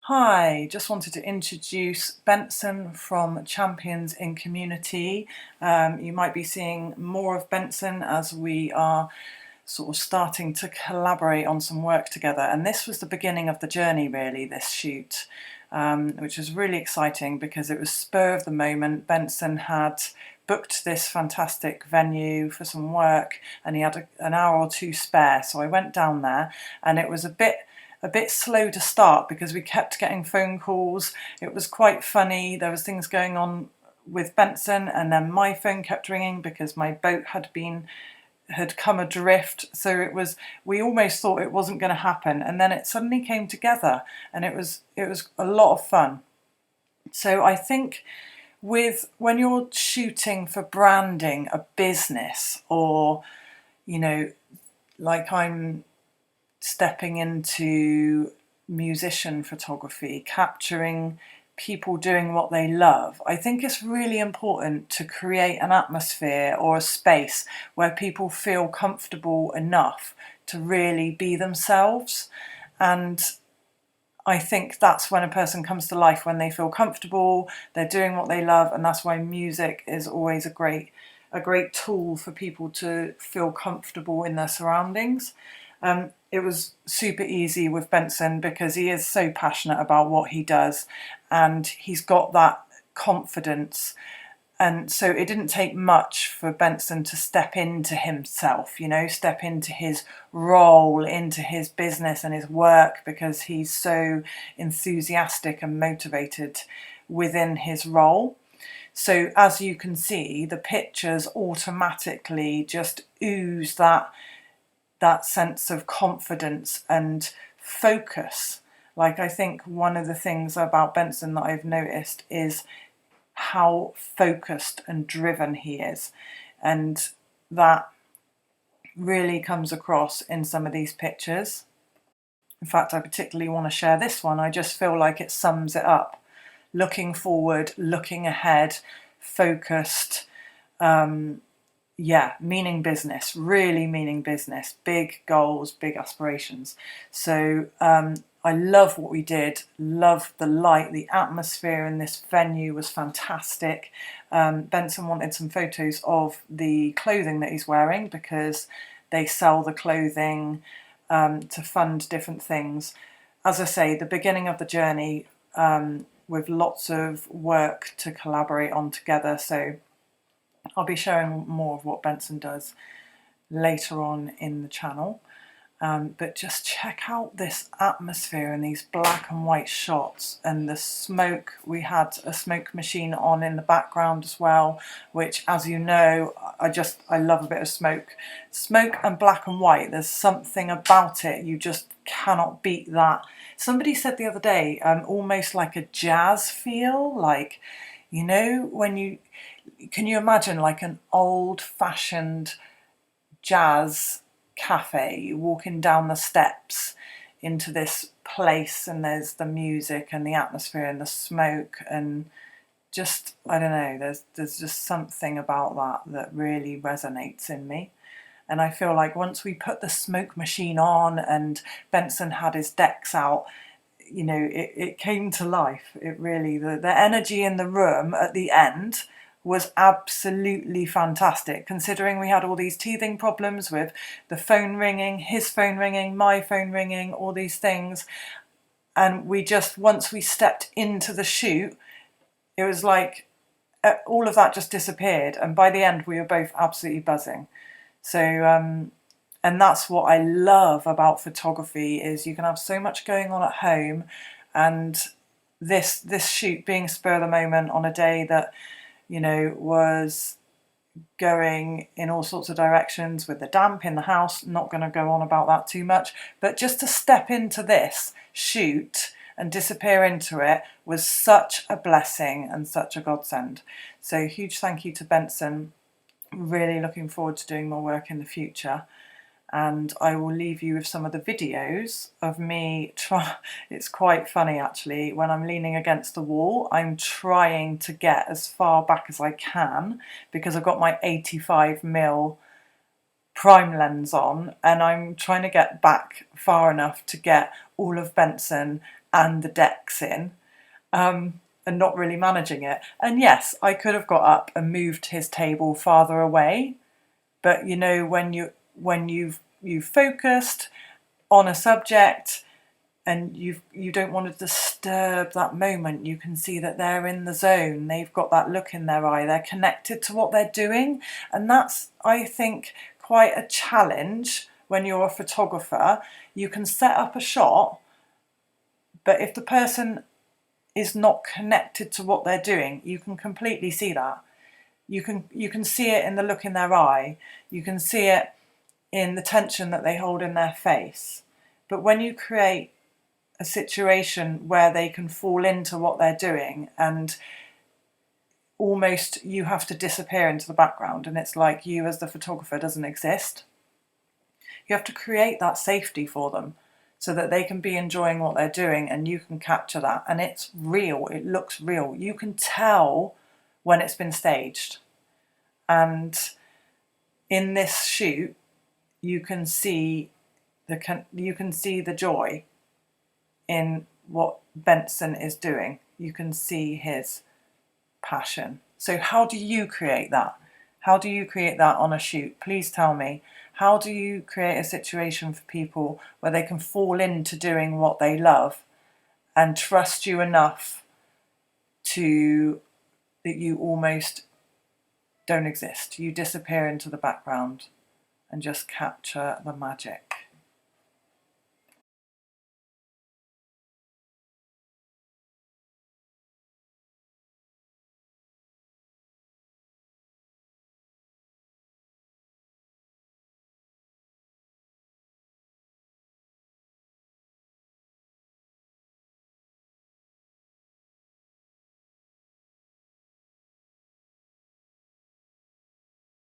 Hi, just wanted to introduce Benson from Champions in Community. You might be seeing more of Benson as we are sort of starting to collaborate on some work together. And this was the beginning of the journey, really, this shoot, which was really exciting because it was spur of the moment. Benson had booked this fantastic venue for some work and he had an hour or two spare. So I went down there and it was a bit slow to start because we kept getting phone calls. It was quite funny. There was things going on with Benson and then my phone kept ringing because my boat had come adrift. So we almost thought it wasn't going to happen, and then it suddenly came together and it was a lot of fun. So I think when you're shooting for branding a business, or like I'm stepping into musician photography, capturing people doing what they love, I think it's really important to create an atmosphere or a space where people feel comfortable enough to really be themselves. And I think that's when a person comes to life, when they feel comfortable, they're doing what they love, and that's why music is always a great tool for people to feel comfortable in their surroundings. It was super easy with Benson because he is so passionate about what he does and he's got that confidence. And so it didn't take much for Benson to step into himself, step into his role, into his business and his work, because he's so enthusiastic and motivated within his role. So as you can see, the pictures automatically just ooze that sense of confidence and focus. Like, I think one of the things about Benson that I've noticed is how focused and driven he is, and that really comes across in some of these pictures. In fact, I particularly want to share this one. I just feel like it sums it up. Looking forward, looking ahead, focused, meaning business, really meaning business, big goals, big aspirations. So I love what we did, love the light, the atmosphere in this venue was fantastic. Benson wanted some photos of the clothing that he's wearing because they sell the clothing to fund different things. As I say, the beginning of the journey, with lots of work to collaborate on together. So I'll be showing more of what Benson does later on in the channel. But just check out this atmosphere and these black and white shots and the smoke. We had a smoke machine on in the background as well, which, as you know, I love a bit of smoke. Smoke and black and white, there's something about it. You just cannot beat that. Somebody said the other day, almost like a jazz feel, like, can you imagine like an old-fashioned jazz cafe? You're walking down the steps into this place and there's the music and the atmosphere and the smoke, and just, I don't know, there's just something about that really resonates in me. And I feel like once we put the smoke machine on and Benson had his decks out, it came to life. It really, the energy in the room at the end was absolutely fantastic, considering we had all these teething problems with the phone ringing, his phone ringing, my phone ringing, all these things. And once we stepped into the shoot, it was like all of that just disappeared. And by the end, we were both absolutely buzzing. So, and that's what I love about photography, is you can have so much going on at home, and this shoot being spur of the moment on a day that was going in all sorts of directions with the damp in the house. Not going to go on about that too much, but just to step into this shoot and disappear into it was such a blessing and such a godsend. So huge thank you to Benson. Really looking forward to doing more work in the future. And I will leave you with some of the videos of me it's quite funny actually, when I'm leaning against the wall, I'm trying to get as far back as I can because I've got my 85mm prime lens on, and I'm trying to get back far enough to get all of Benson and the decks in, and not really managing it. And yes, I could have got up and moved his table farther away, but you know, when you've focused on a subject and you don't want to disturb that moment, you can see that they're in the zone, they've got that look in their eye, they're connected to what they're doing. And that's, I think, quite a challenge when you're a photographer. You can set up a shot, but if the person is not connected to what they're doing, you can completely see that. You can see it in the look in their eye, you can see it in the tension that they hold in their face. But when you create a situation where they can fall into what they're doing, and almost you have to disappear into the background, and it's like you as the photographer doesn't exist. You have to create that safety for them so that they can be enjoying what they're doing and you can capture that, and it's real, it looks real. You can tell when it's been staged. And in this shoot, you can see the joy in what Benson is doing. You can see his passion. So how do you create that? How do you create that on a shoot? Please tell me. How do you create a situation for people where they can fall into doing what they love and trust you enough that you almost don't exist? You disappear into the background and just capture the magic.